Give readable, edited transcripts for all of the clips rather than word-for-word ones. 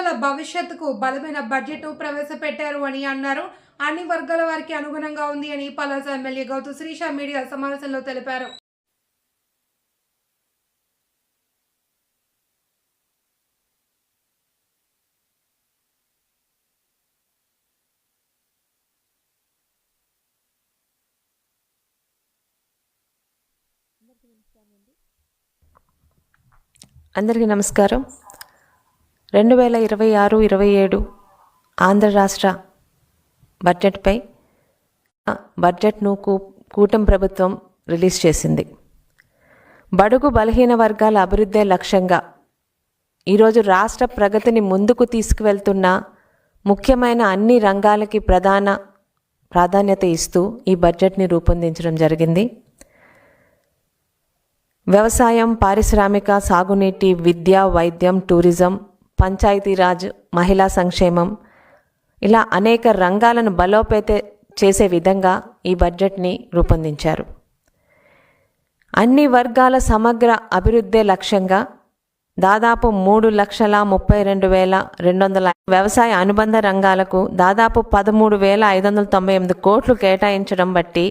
పిల్లల భవిష్యత్తుకు బలమైన బడ్జెట్ ప్రవేశపెట్టారు అని అన్నారు. అన్ని వర్గాల వారికి అనుగుణంగా ఉంది అని పలాస ఎమ్మెల్యే గౌతు శ్రీష మీడియా సమావేశంలో తెలిపారు. అందరికీ నమస్కారం. 2026-27 ఆంధ్ర రాష్ట్ర బడ్జెట్ను కూటమి ప్రభుత్వం రిలీజ్ చేసింది. బడుగు బలహీన వర్గాల అభివృద్ధే లక్ష్యంగా ఈరోజు రాష్ట్ర ప్రగతిని ముందుకు తీసుకువెళ్తున్న ముఖ్యమైన అన్ని రంగాలకి ప్రాధాన్యత ఇస్తూ ఈ బడ్జెట్ని రూపొందించడం జరిగింది. వ్యవసాయం, పారిశ్రామిక, సాగునీటి, విద్య, వైద్యం, టూరిజం, పంచాయతీరాజ్, మహిళా సంక్షేమం ఇలా అనేక రంగాలను బలోపేతం చేసే విధంగా ఈ బడ్జెట్ని రూపొందించారు. అన్ని వర్గాల సమగ్ర అభివృద్ధే లక్ష్యంగా దాదాపు 3,32,200 వ్యవసాయ అనుబంధ రంగాలకు దాదాపు 13,598 కోట్లు కేటాయించడం బట్టి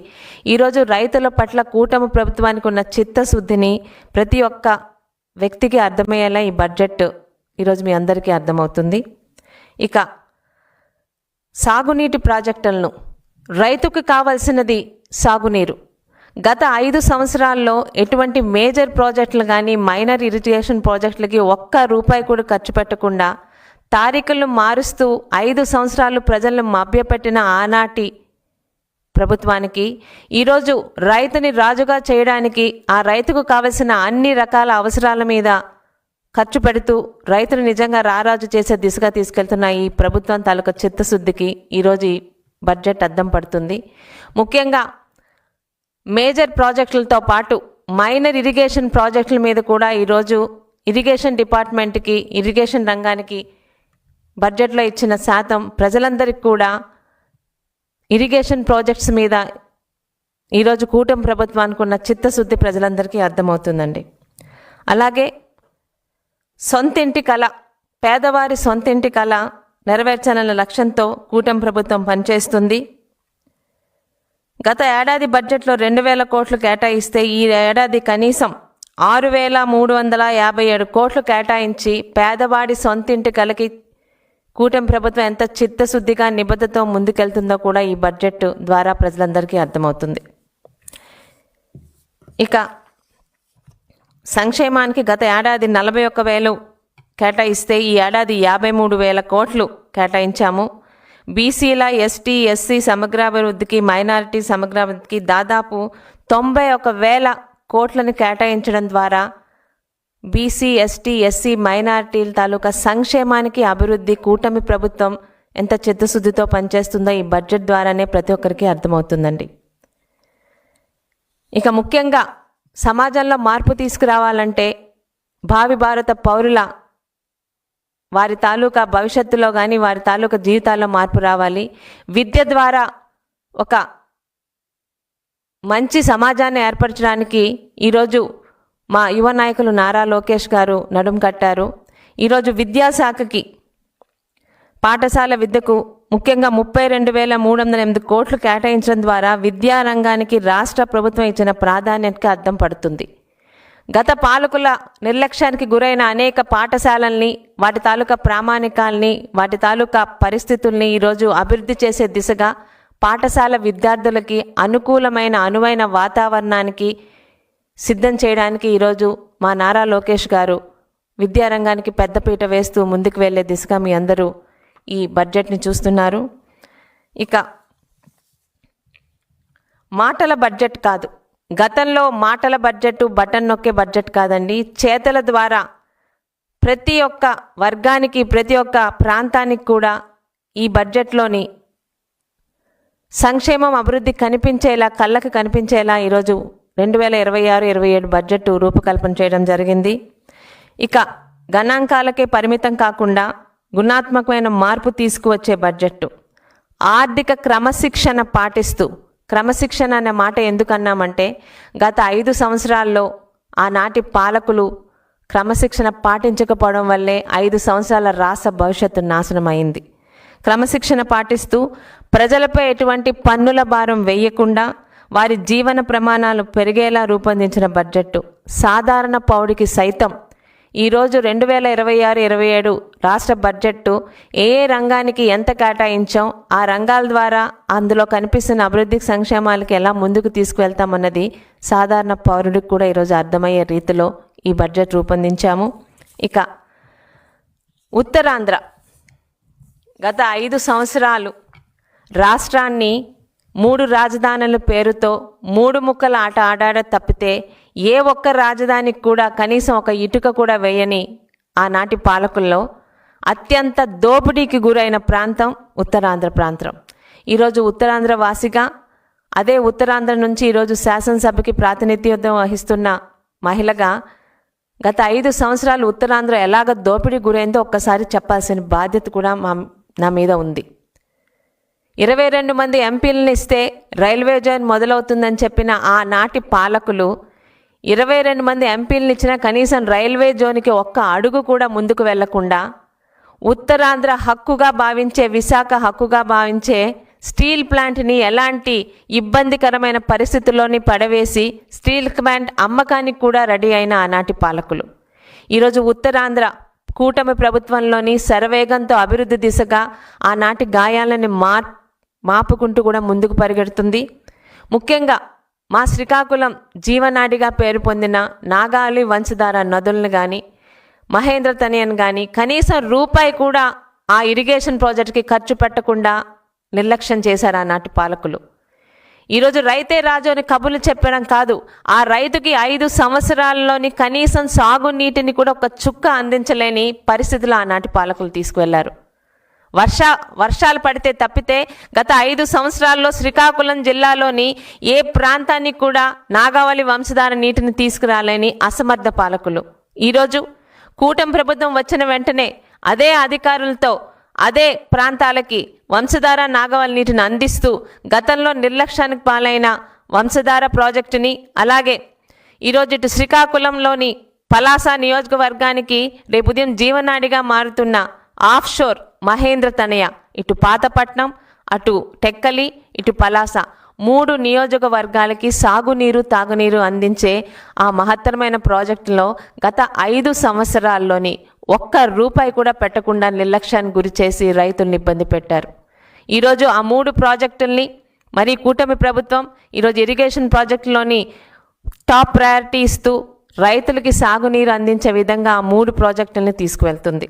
ఈరోజు రైతుల పట్ల కూటమి ప్రభుత్వానికి ఉన్న చిత్తశుద్ధిని ప్రతి ఒక్క వ్యక్తికి అర్థమయ్యేలా ఈ బడ్జెట్ ఈరోజు మీ అందరికీ అర్థమవుతుంది. ఇక సాగునీటి ప్రాజెక్టులను, రైతుకు కావాల్సినది సాగునీరు. గత 5 సంవత్సరాల్లో ఎటువంటి మేజర్ ప్రాజెక్టులు కానీ మైనర్ ఇరిగేషన్ ప్రాజెక్టులకి ఒక్క రూపాయి కూడా ఖర్చు పెట్టకుండా తారీఖులను మారుస్తూ 5 సంవత్సరాలు ప్రజలను మభ్యపెట్టిన ఆనాటి ప్రభుత్వానికి ఈరోజు రైతుని రాజుగా చేయడానికి ఆ రైతుకు కావలసిన అన్ని రకాల అవసరాల మీద ఖర్చు పెడుతూ రైతును నిజంగా రారాజు చేసే దిశగా తీసుకెళ్తున్న ఈ ప్రభుత్వం తాలూకా చిత్తశుద్ధికి ఈరోజు ఈ బడ్జెట్ అద్దం పడుతుంది. ముఖ్యంగా మేజర్ ప్రాజెక్టులతో పాటు మైనర్ ఇరిగేషన్ ప్రాజెక్టుల మీద కూడా ఈరోజు ఇరిగేషన్ డిపార్ట్మెంట్కి, ఇరిగేషన్ రంగానికి బడ్జెట్లో ఇచ్చిన శాతం ప్రజలందరికీ కూడా ఇరిగేషన్ ప్రాజెక్ట్స్ మీద ఈరోజు కూటమి ప్రభుత్వానికి ఉన్న చిత్తశుద్ధి ప్రజలందరికీ అర్థమవుతుందండి. అలాగే సొంతింటి కళ, పేదవారి సొంతింటి కళ నెరవేర్చాలన్న లక్ష్యంతో కూటమి ప్రభుత్వం పనిచేస్తుంది. గత ఏడాది బడ్జెట్లో 2,000 కోట్లు కేటాయిస్తే ఈ ఏడాది కనీసం 6,357 కోట్లు కేటాయించి పేదవాడి సొంతింటి కలకి కూటమి ప్రభుత్వం ఎంత చిత్తశుద్ధిగా నిబద్ధతతో ముందుకెళ్తుందో కూడా ఈ బడ్జెట్ ద్వారా ప్రజలందరికీ అర్థమవుతుంది. ఇక సంక్షేమానికి గత ఏడాది 41,000 కేటాయిస్తే ఈ ఏడాది 53,000 కోట్లు కేటాయించాము. బీసీల, ఎస్టీ, ఎస్సీ సమగ్రాభివృద్ధికి, మైనారిటీ సమగ్రాభివృద్ధికి దాదాపు 91,000 కోట్లను కేటాయించడం ద్వారా బీసీ, ఎస్టీ, ఎస్సీ, మైనారిటీల తాలూకా సంక్షేమానికి, అభివృద్ధి కూటమి ప్రభుత్వం ఎంత చిత్తశుద్ధితో పనిచేస్తుందో ఈ బడ్జెట్ ద్వారానే ప్రతి ఒక్కరికి అర్థమవుతుందండి. ఇక ముఖ్యంగా సమాజంలో మార్పు తీసుకురావాలంటే భావి భారత పౌరుల వారి తాలూకా భవిష్యత్తులో కానీ వారి తాలూకా జీవితాల్లో మార్పు రావాలి. విద్య ద్వారా ఒక మంచి సమాజాన్ని ఏర్పరచడానికి ఈరోజు మా యువ నాయకులు నారా లోకేష్ గారు నడుం కట్టారు. ఈరోజు విద్యాశాఖకి, పాఠశాల విద్యకు ముఖ్యంగా 32,308 కోట్లు కేటాయించడం ద్వారా విద్యారంగానికి రాష్ట్ర ప్రభుత్వం ఇచ్చిన ప్రాధాన్యతకి అద్దం పడుతుంది. గత పాలకుల నిర్లక్ష్యానికి గురైన అనేక పాఠశాలల్ని, వాటి తాలూకా ప్రామాణికాల్ని, వాటి తాలూకా పరిస్థితుల్ని ఈరోజు అభివృద్ధి చేసే దిశగా పాఠశాల విద్యార్థులకి అనువైన వాతావరణానికి సిద్ధం చేయడానికి ఈరోజు మా నారా లోకేష్ గారు విద్యారంగానికి పెద్దపీట వేస్తూ ముందుకు వెళ్లే దిశగా మీ అందరూ ఈ బడ్జెట్ని చూస్తున్నారు. ఇక మాటల బడ్జెట్ కాదు, గతంలో మాటల బడ్జెట్ బటన్ నొక్కే బడ్జెట్ కాదండి. చేతల ద్వారా ప్రతి ఒక్క వర్గానికి, ప్రతి ఒక్క ప్రాంతానికి కూడా ఈ బడ్జెట్లోని సంక్షేమం, అభివృద్ధి కనిపించేలా, కళ్ళకు కనిపించేలా ఈరోజు 2026-27 బడ్జెట్ రూపకల్పన చేయడం జరిగింది. ఇక గణాంకాలకే పరిమితం కాకుండా గుణాత్మకమైన మార్పు తీసుకువచ్చే బడ్జెట్, ఆర్థిక క్రమశిక్షణ పాటిస్తూ, క్రమశిక్షణ అనే మాట ఎందుకన్నామంటే గత 5 సంవత్సరాల్లో ఆనాటి పాలకులు క్రమశిక్షణ పాటించకపోవడం వల్లే 5 సంవత్సరాల రాష్ట్ర భవిష్యత్తు నాశనమైంది. క్రమశిక్షణ పాటిస్తూ ప్రజలపై ఎటువంటి పన్నుల భారం వేయకుండా వారి జీవన ప్రమాణాలు పెరిగేలా రూపొందించిన బడ్జెట్ సాధారణ పౌరుడికి సైతం ఈరోజు 2026-27 రాష్ట్ర బడ్జెట్ ఏ రంగానికి ఎంత కేటాయించాం, ఆ రంగాల ద్వారా అందులో కనిపిస్తున్న అభివృద్ధి సంక్షేమాలకి ఎలా ముందుకు తీసుకువెళ్తామన్నది సాధారణ పౌరుడికి కూడా ఈరోజు అర్థమయ్యే రీతిలో ఈ బడ్జెట్ రూపొందించాము. ఇక ఉత్తరాంధ్ర గత 5 సంవత్సరాలు రాష్ట్రాన్ని 3 రాజధానుల పేరుతో 3 ముక్కల ఆట ఆడాడ తప్పితే ఏ ఒక్క రాజధానికి కూడా కనీసం ఒక ఇటుక కూడా వేయని ఆనాటి పాలకుల్లో అత్యంత దోపిడీకి గురైన ప్రాంతం ఉత్తరాంధ్ర ప్రాంతం. ఈరోజు ఉత్తరాంధ్ర వాసిగా, అదే ఉత్తరాంధ్ర నుంచి ఈరోజు శాసనసభకి ప్రాతినిధ్యం వహిస్తున్న మహిళగా గత 5 సంవత్సరాలు ఉత్తరాంధ్ర ఎలాగ దోపిడీ గురైందో ఒక్కసారి చెప్పాల్సిన బాధ్యత కూడా నా మీద ఉంది. 22 మంది ఎంపీలను ఇస్తే రైల్వే జోన్ మొదలవుతుందని చెప్పిన ఆనాటి పాలకులు 22 మంది ఎంపీలను ఇచ్చినా కనీసం రైల్వే జోన్కి ఒక్క అడుగు కూడా ముందుకు వెళ్లకుండా ఉత్తరాంధ్ర హక్కుగా భావించే, విశాఖ హక్కుగా భావించే స్టీల్ ప్లాంట్ని ఎలాంటి ఇబ్బందికరమైన పరిస్థితుల్లోని పడవేసి స్టీల్ ప్లాంట్ అమ్మకానికి కూడా రెడీ అయిన ఆనాటి పాలకులు ఈరోజు ఉత్తరాంధ్ర కూటమి ప్రభుత్వంలోని శరవేగంతో అభివృద్ధి దిశగా ఆనాటి గాయాలని మాపుకుంటూ కూడా ముందుకు పరిగెడుతుంది. ముఖ్యంగా మా శ్రీకాకుళం జీవనాడిగా పేరు పొందిన నాగాలి వంశధార నదులను కానీ, మహేంద్ర తనయన్ కానీ కనీసం రూపాయి కూడా ఆ ఇరిగేషన్ ప్రాజెక్టుకి ఖర్చు పెట్టకుండా నిర్లక్ష్యం చేశారు ఆనాటి పాలకులు. ఈరోజు రైతే రాజు అని కబుర్లు చెప్పడం కాదు, ఆ రైతుకి 5 సంవత్సరాల్లోని కనీసం సాగునీటిని కూడా ఒక చుక్క అందించలేని పరిస్థితులు ఆనాటి పాలకులు తీసుకువెళ్లారు. వర్షాలు పడితే తప్పితే గత 5 సంవత్సరాల్లో శ్రీకాకుళం జిల్లాలోని ఏ ప్రాంతానికి కూడా నాగావళి వంశధార నీటిని తీసుకురాలేని అసమర్థ పాలకులు ఈరోజు కూటమి ప్రభుత్వం వచ్చిన వెంటనే అదే అధికారులతో అదే ప్రాంతాలకి వంశధార నాగావళి నీటిని అందిస్తూ గతంలో నిర్లక్ష్యానికి పాలైన వంశధార ప్రాజెక్టుని, అలాగే ఈరోజు ఇటు శ్రీకాకుళంలోని పలాస నియోజకవర్గానికి రేపు ఉదయం జీవనాడిగా మారుతున్న ఆఫ్షోర్ మహేంద్ర తనయ, ఇటు పాతపట్నం, అటు టెక్కలి, ఇటు పలాస 3 నియోజకవర్గాలకి సాగునీరు తాగునీరు అందించే ఆ మహత్తరమైన ప్రాజెక్టులో గత 5 సంవత్సరాల్లోని ఒక్క రూపాయి కూడా పెట్టకుండా నిర్లక్ష్యానికి గురి చేసి రైతుల్ని ఇబ్బంది పెట్టారు. ఈరోజు ఆ 3 ప్రాజెక్టుల్ని మరి కూటమి ప్రభుత్వం ఈరోజు ఇరిగేషన్ ప్రాజెక్టులోని టాప్ ప్రయారిటీ ఇస్తూ రైతులకి సాగునీరు అందించే విధంగా ఆ 3 ప్రాజెక్టుల్ని తీసుకువెళ్తుంది.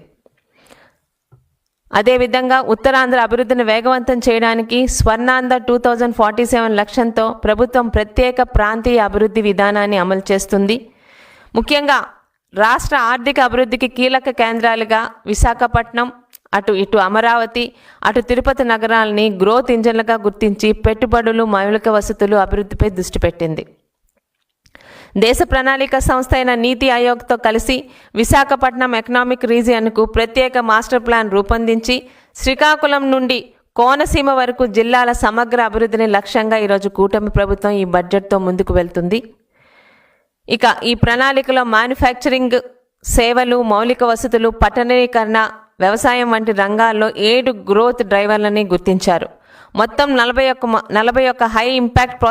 అదేవిధంగా ఉత్తరాంధ్ర అభివృద్ధిని వేగవంతం చేయడానికి స్వర్ణాంధ్ర 2047 లక్ష్యంతో ప్రభుత్వం ప్రత్యేక ప్రాంతీయ అభివృద్ధి విధానాన్ని అమలు చేస్తుంది. ముఖ్యంగా రాష్ట్ర ఆర్థిక అభివృద్ధికి కీలక కేంద్రాలుగా విశాఖపట్నం, ఇటు అమరావతి, అటు తిరుపతి నగరాలని గ్రోత్ ఇంజన్లుగా గుర్తించి పెట్టుబడులు, మౌలిక వసతులు అభివృద్ధిపై దృష్టి పెట్టింది. దేశ ప్రణాళిక సంస్థ అయిన నీతి ఆయోగ్తో కలిసి విశాఖపట్నం ఎకనామిక్ రీజియన్కు ప్రత్యేక మాస్టర్ ప్లాన్ రూపొందించి శ్రీకాకుళం నుండి కోనసీమ వరకు జిల్లాల సమగ్ర అభివృద్ధిని లక్ష్యంగా ఈరోజు కూటమి ప్రభుత్వం ఈ బడ్జెట్తో ముందుకు వెళ్తుంది. ఇక ఈ ప్రణాళికలో మ్యానుఫ్యాక్చరింగ్, సేవలు, మౌలిక వసతులు, పట్టణీకరణ, వ్యవసాయం వంటి రంగాల్లో 7 గ్రోత్ డ్రైవర్లని గుర్తించారు. మొత్తం 41 హై ఇంపాక్ట్